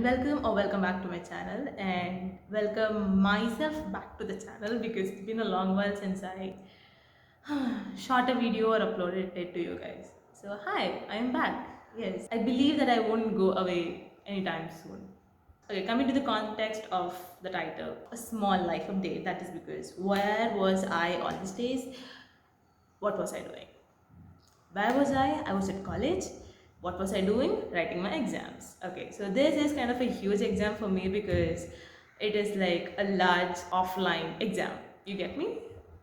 welcome or welcome back to my channel, and welcome myself back to the channel because it's been a long while since I shot a video or uploaded it to you guys. So hi, I am back. Yes, I believe that I won't go away anytime soon. Okay, coming to the context of the title, a small life update. That is because where was I all these days? What was I doing? Where was I? I was at college. What was I doing? Writing my exams. Okay, so this is kind of a huge exam for me because it is like a large offline exam. You get me?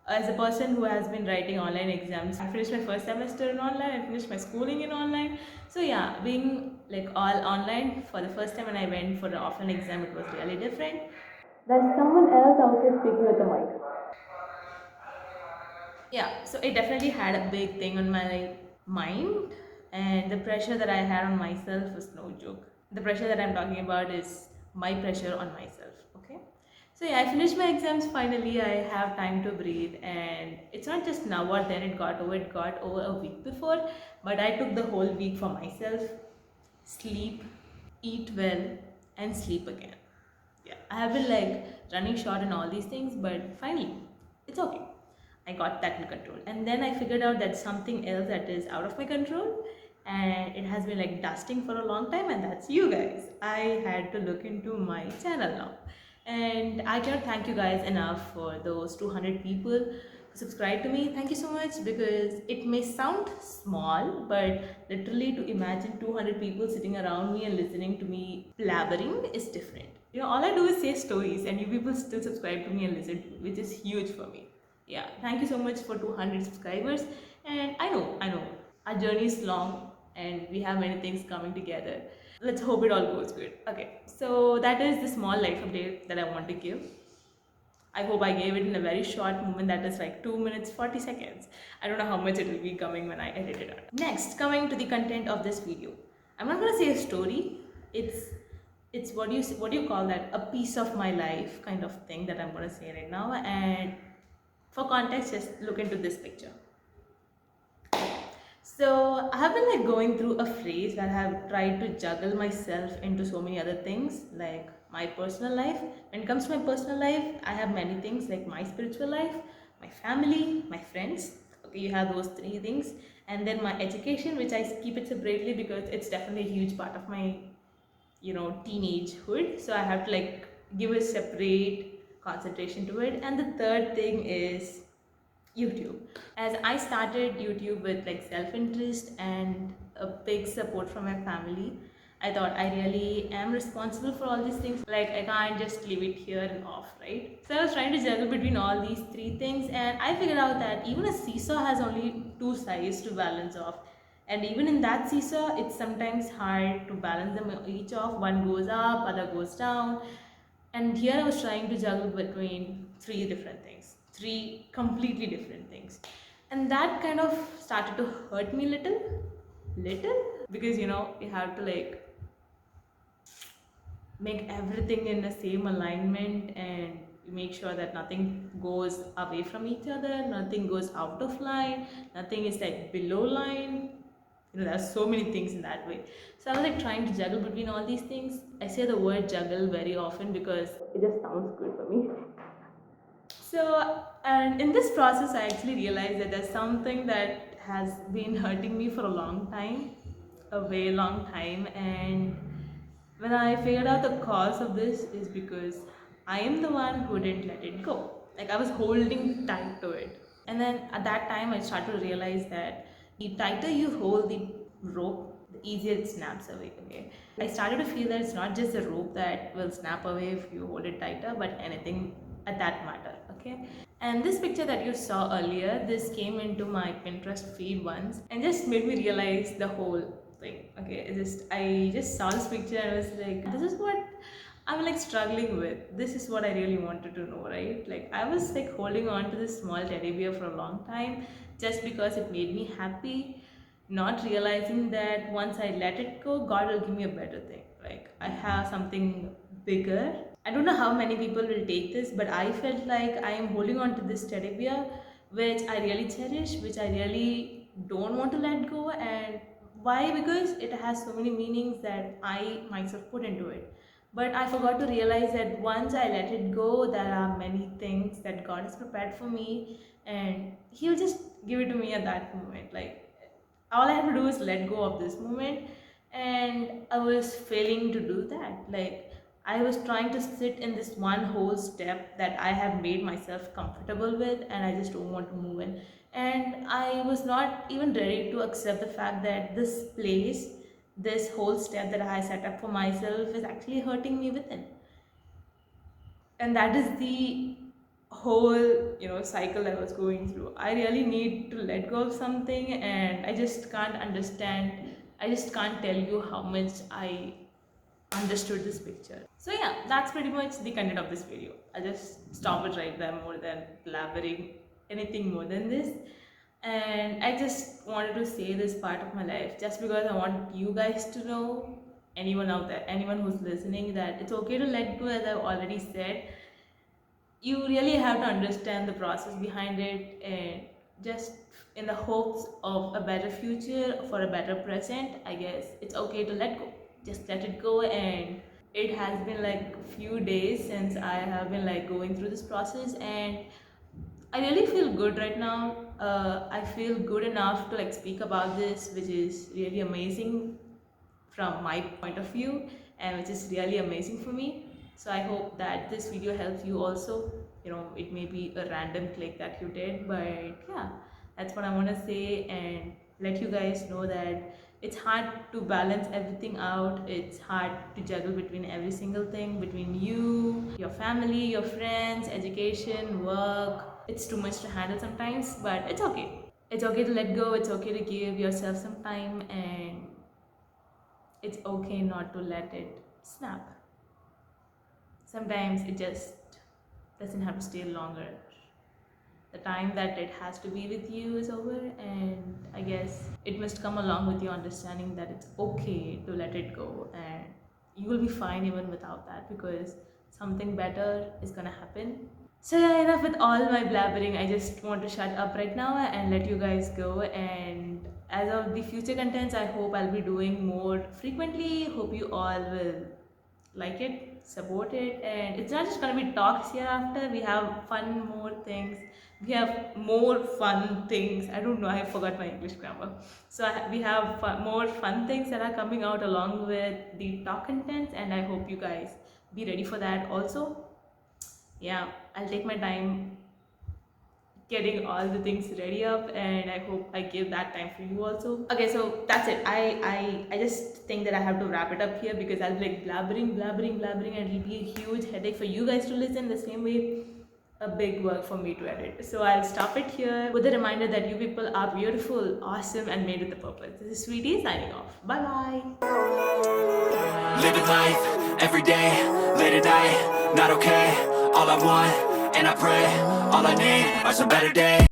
As a person who has been writing online exams, I finished my first semester in online, I finished my schooling in online. So yeah, being like all online for the first time when I went for the offline exam, it was really different. There's someone else outside speaking with the mic. Yeah, so it definitely had a big thing on my mind, and the pressure that I had on myself was no joke. The pressure that I'm talking about is my pressure on myself, okay? So yeah, I finished my exams finally. I have time to breathe, and it's not just now or then it got over a week before, but I took the whole week for myself. Sleep, eat well, and sleep again. Yeah, I have been like running short and all these things, but finally, it's okay. I got that in control. And then I figured out that something else that is out of my control, and it has been like dusting for a long time, and that's you guys. I had to look into my channel now. And I cannot thank you guys enough for those 200 people who subscribe to me. Thank you so much, because it may sound small, but literally to imagine 200 people sitting around me and listening to me blabbering is different. You know, all I do is say stories, and you people still subscribe to me and listen to me, which is huge for me. Yeah, thank you so much for 200 subscribers. And I know our journey is long and we have many things coming together. Let's hope it all goes good. Okay, so that is the small life update that I want to give. I hope I gave it in a very short moment, that is like 2 minutes 40 seconds. I don't know how much it will be coming when I edit it out. Next, coming to the content of this video, I'm not gonna say a story. It's what do you call that, a piece of my life kind of thing that I'm gonna say right now. And for context, just look into this picture. So I have been like going through a phase where I have tried to juggle myself into so many other things, like my personal life. When it comes to my personal life, I have many things like my spiritual life, my family, my friends. Okay, you have those three things. And then my education, which I keep it separately because it's definitely a huge part of my, teenagehood. So I have to like give a separate concentration to it. And the third thing is YouTube. As I started YouTube with like self-interest and a big support from my family, I thought I really am responsible for all these things. Like, I can't just leave it here and off, right? So I was trying to juggle between all these three things, and I figured out that even a seesaw has only two sides to balance off. And even in that seesaw, it's sometimes hard to balance them each off. One goes up, other goes down. And here I was trying to juggle between three different things, three completely different things. And that kind of started to hurt me little, because you have to like make everything in the same alignment and make sure that nothing goes away from each other, nothing goes out of line, nothing is like below line. There's so many things in that way. So I was like trying to juggle between all these things. I say the word juggle very often because it just sounds good for me. So, and in this process, I actually realized that there's something that has been hurting me for a long time, a very long time. And when I figured out the cause of this is because I am the one who didn't let it go. Like, I was holding tight to it. And then at that time, I started to realize that the tighter you hold the rope, the easier it snaps away. Okay, I started to feel that it's not just the rope that will snap away if you hold it tighter, but anything at that matter. Okay, and this picture that you saw earlier, this came into my Pinterest feed once and just made me realize the whole thing. Okay, I just saw this picture and I was like, this is what I'm like struggling with. This is what I really wanted to know, right? Like, I was like holding on to this small teddy bear for a long time just because it made me happy, not realizing that once I let it go, God will give me a better thing. Like, I have something bigger. I don't know how many people will take this, but I felt like I am holding on to this teddy bear which I really cherish, which I really don't want to let go. And why? Because it has so many meanings that I myself put into it. But I forgot to realize that once I let it go, there are many things that God has prepared for me, and He'll just give it to me at that moment. Like, all I have to do is let go of this moment, and I was failing to do that. Like, I was trying to sit in this one whole step that I have made myself comfortable with, and I just don't want to move in. And I was not even ready to accept the fact that this place, this whole step that I set up for myself, is actually hurting me within. And that is the whole, cycle that I was going through. I really need to let go of something, and I just can't understand. I just can't tell you how much I understood this picture. So yeah, that's pretty much the content of this video. I'll just stop it right there, more than blabbering anything more than this. And I just wanted to say this part of my life just because I want you guys to know, anyone out there, anyone who's listening, that it's okay to let go. As I've already said, you really have to understand the process behind it, and just in the hopes of a better future, for a better present, I guess it's okay to let go. Just let it go. And it has been like a few days since I have been like going through this process, and I really feel good right now. I feel good enough to like speak about this, which is really amazing from my point of view, and which is really amazing for me. So I hope that this video helps you also. It may be a random click that you did, but yeah, that's what I want to say, and let you guys know that it's hard to balance everything out. It's hard to juggle between every single thing, between you, your family, your friends, education, work. It's too much to handle sometimes, but it's okay. It's okay to let go. It's okay to give yourself some time, and it's okay not to let it snap. Sometimes it just doesn't have to stay longer. The time that it has to be with you is over, and I guess it must come along with your understanding that it's okay to let it go, and you will be fine even without that, because something better is gonna happen. So yeah, enough with all my blabbering. I just want to shut up right now and let you guys go. And as of the future contents, I hope I'll be doing more frequently. Hope you all will like it, support it, and it's not just gonna be talks hereafter. We have more things. We have more fun things. I don't know, I forgot my English grammar. So we have more fun things that are coming out along with the talk contents, and I hope you guys be ready for that also. Yeah, I'll take my time getting all the things ready up, and I hope I give that time for you also. Okay, so that's it. I just think that I have to wrap it up here, because I'll be like blabbering, and it'll be a huge headache for you guys to listen, the same way a big work for me to edit. So I'll stop it here with a reminder that you people are beautiful, awesome, and made with a purpose. This is Sweety signing off. Bye bye. Living life, every day, late at night, not okay. All I want, and I pray, all I need are some better days.